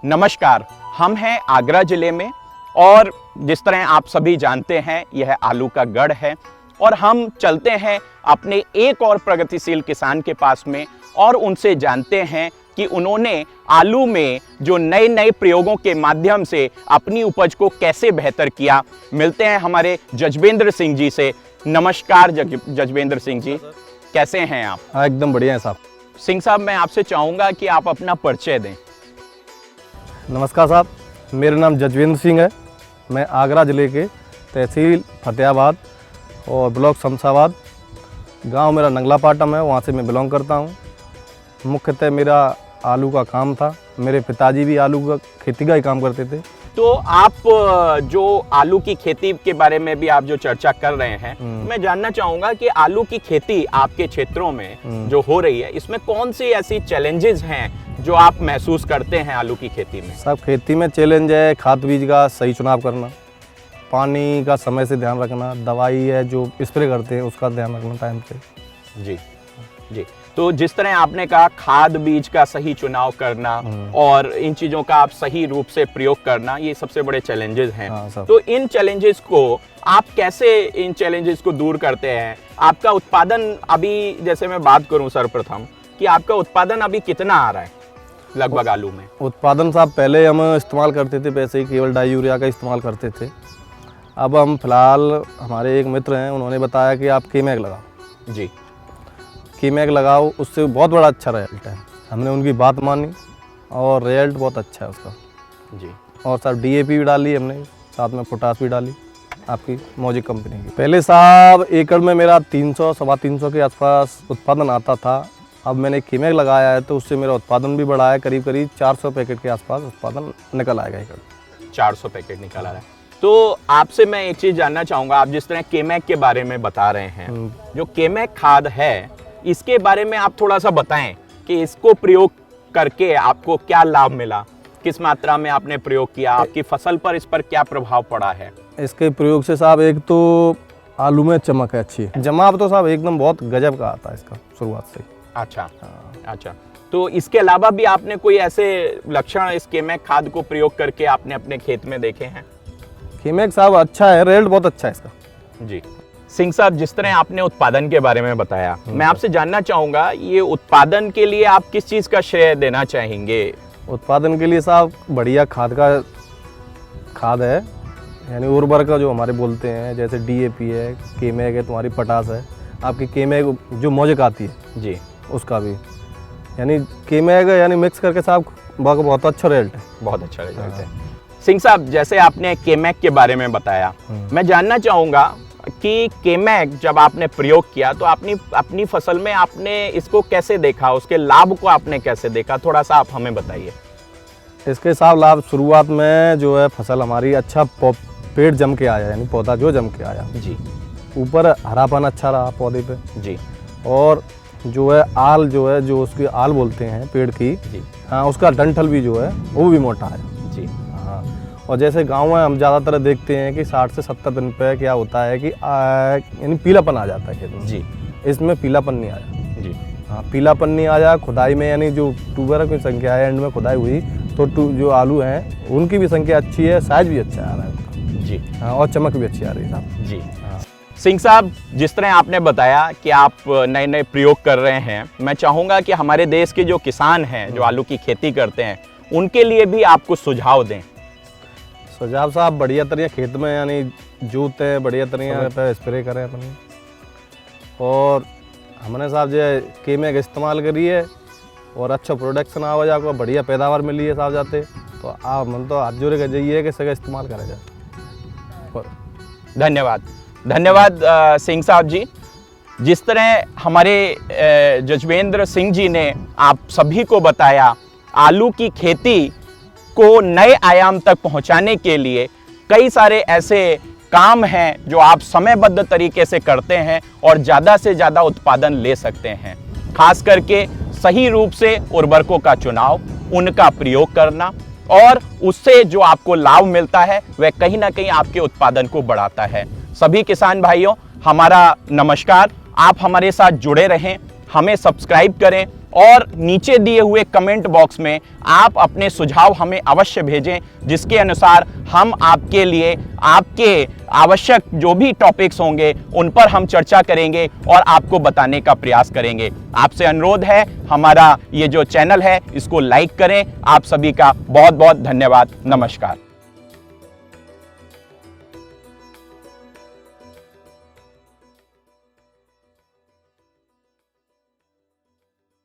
नमस्कार, हम हैं आगरा जिले में और जिस तरह आप सभी जानते हैं यह आलू का गढ़ है और हम चलते हैं अपने एक और प्रगतिशील किसान के पास में और उनसे जानते हैं कि उन्होंने आलू में जो नए नए प्रयोगों के माध्यम से अपनी उपज को कैसे बेहतर किया। मिलते हैं हमारे जजवेंद्र सिंह जी से। नमस्कार जजवेंद्र सिंह जी, कैसे हैं आप? हाँ, एकदम बढ़िया है साहब। सिंह साहब, मैं आपसे चाहूँगा कि आप अपना परिचय दें। नमस्कार साहब, मेरा नाम जजवेंद्र सिंह है। मैं आगरा ज़िले के तहसील फतेहाबाद और ब्लॉक शमशाबाद, गांव मेरा नंगला पाटम है, वहां से मैं बिलोंग करता हूं। मुख्यतः मेरा आलू का काम था। मेरे पिताजी भी आलू का खेती का ही काम करते थे। तो आप जो आलू की खेती के बारे में भी आप जो चर्चा कर रहे हैं, मैं जानना चाहूँगा कि आलू की खेती आपके क्षेत्रों में जो हो रही है, इसमें कौन सी ऐसी चैलेंजेस हैं जो आप महसूस करते हैं आलू की खेती में? सब खेती में चैलेंज है, खाद बीज का सही चुनाव करना, पानी का समय से ध्यान रखना, दवाई है जो स्प्रे करते हैं उसका ध्यान रखना टाइम से। जी जी। तो जिस तरह आपने कहा खाद बीज का सही चुनाव करना और इन चीज़ों का आप सही रूप से प्रयोग करना, ये सबसे बड़े चैलेंजेस हैं। हाँ, तो इन चैलेंजेस को आप कैसे इन चैलेंजेस को दूर करते हैं? आपका उत्पादन अभी, जैसे मैं बात करूं सर्वप्रथम, कि आपका उत्पादन अभी कितना आ रहा है लगभग आलू में? उत्पादन साहब पहले हम इस्तेमाल करते थे वैसे ही केवल डाई यूरिया का इस्तेमाल करते थे। अब हम फिलहाल, हमारे एक मित्र हैं, उन्होंने बताया कि आप कीमैग लगाओ। जी, कीमैग लगाओ, उससे बहुत बड़ा अच्छा रिजल्ट है। हमने उनकी बात मानी और रिजल्ट बहुत अच्छा है उसका। जी। और सर डीएपी भी डाली हमने, साथ में पोटास भी डाली आपकी मौजिक कंपनी की। पहले साहब एकड़ में मेरा 300 सवा 300 के आसपास उत्पादन आता था। अब मैंने कीमैग लगाया है तो उससे मेरा उत्पादन भी बढ़ा है, करीब करीब 400 पैकेट के आसपास उत्पादन निकल आएगा एकड़। 400 पैकेट निकल आ रहा है। तो आपसे मैं एक चीज़ जानना चाहूँगा, आप जिस तरह केमैग के बारे में बता रहे हैं, जो केमैग खाद है इसके बारे में आप थोड़ा सा बताएं कि इसको प्रयोग करके आपको क्या लाभ मिला, किस मात्रा में आपने प्रयोग किया, आपकी फसल पर इस पर क्या प्रभाव पड़ा है? इसके प्रयोग से साहब एक तो आलू में चमक है अच्छी, जमाव तो साहब एकदम बहुत गजब का आता है इसका शुरुआत से। अच्छा अच्छा। तो इसके अलावा भी आपने कोई ऐसे लक्षण इस केमैग खाद को प्रयोग करके आपने अपने खेत में देखे हैं? कीमैग साहब अच्छा है, रिजल्ट बहुत अच्छा है इसका। जी। सिंह साहब, जिस तरह आपने उत्पादन के बारे में बताया, मैं आपसे जानना चाहूँगा ये उत्पादन के लिए आप किस चीज़ का श्रेय देना चाहेंगे? उत्पादन के लिए साहब बढ़िया खाद है, यानी उर्वरक का जो हमारे बोलते हैं, जैसे डीएपी है, कीमैग है, तुम्हारी पोटास है, आपकी कीमैग जो मौजिक आती है जी, उसका भी, यानी कीमैग यानी मिक्स करके साहब बहुत अच्छा रिजल्ट है। बहुत अच्छा रिजल्ट है। सिंह साहब, जैसे आपने कीमैग के बारे में बताया, मैं जानना चाहूँगा कि कीमैग जब आपने प्रयोग किया तो अपनी फसल में आपने इसको कैसे देखा, उसके लाभ को आपने कैसे देखा, थोड़ा सा आप हमें बताइए। इसके साहब लाभ शुरुआत में जो है फसल हमारी अच्छा पेड़ जम के आया, यानी पौधा जो जम के आया जी, ऊपर हरापन अच्छा रहा पौधे पे जी, और जो है आल जो है, जो उसकी आल बोलते हैं पेड़ की जी, हाँ, उसका डंठल भी जो है वो भी मोटा है जी, हाँ। और जैसे गांव में हम ज़्यादातर देखते हैं कि 60 से 70 दिन पे क्या होता है कि यानी पीलापन आ जाता है खेत में। जी, इसमें पीलापन नहीं आया जी, हाँ, पीलापन नहीं आया। खुदाई में यानी जो ट्यूबर की संख्या है, एंड में खुदाई हुई तो जो आलू हैं उनकी भी संख्या अच्छी है, साइज भी अच्छा आ रहा है उनका जी, हाँ, और चमक भी अच्छी आ रही है साहब जी। हाँ। सिंह साहब, जिस तरह आपने बताया कि आप नए नए प्रयोग कर रहे हैं, मैं चाहूँगा कि हमारे देश के जो किसान हैं जो आलू की खेती करते हैं उनके लिए भी आप कुछ सुझाव दें। सुझाव साहब बढ़िया तरह खेत में यानी जोतें, बढ़िया तरह पे स्प्रे करें अपने, और हमने साहब जो कीमैग इस्तेमाल करी है और अच्छा प्रोडक्शन आवाज आपको बढ़िया पैदावार मिली है साहब जाते, तो आप मन तो हाथ जोड़े के जाइए कि सगा इस्तेमाल करें जाए। धन्यवाद, धन्यवाद सिंह साहब जी। जिस तरह हमारे जजवेंद्र सिंह जी ने आप सभी को बताया, आलू की खेती को नए आयाम तक पहुंचाने के लिए कई सारे ऐसे काम हैं जो आप समयबद्ध तरीके से करते हैं और ज़्यादा से ज़्यादा उत्पादन ले सकते हैं। खास करके सही रूप से उर्वरकों का चुनाव, उनका प्रयोग करना और उससे जो आपको लाभ मिलता है वह कहीं ना कहीं आपके उत्पादन को बढ़ाता है। सभी किसान भाइयों, हमारा नमस्कार। आप हमारे साथ जुड़े रहें, हमें सब्सक्राइब करें और नीचे दिए हुए कमेंट बॉक्स में आप अपने सुझाव हमें अवश्य भेजें, जिसके अनुसार हम आपके लिए आपके आवश्यक जो भी टॉपिक्स होंगे उन पर हम चर्चा करेंगे और आपको बताने का प्रयास करेंगे। आपसे अनुरोध है, हमारा ये जो चैनल है इसको लाइक करें। आप सभी का बहुत बहुत धन्यवाद। नमस्कार।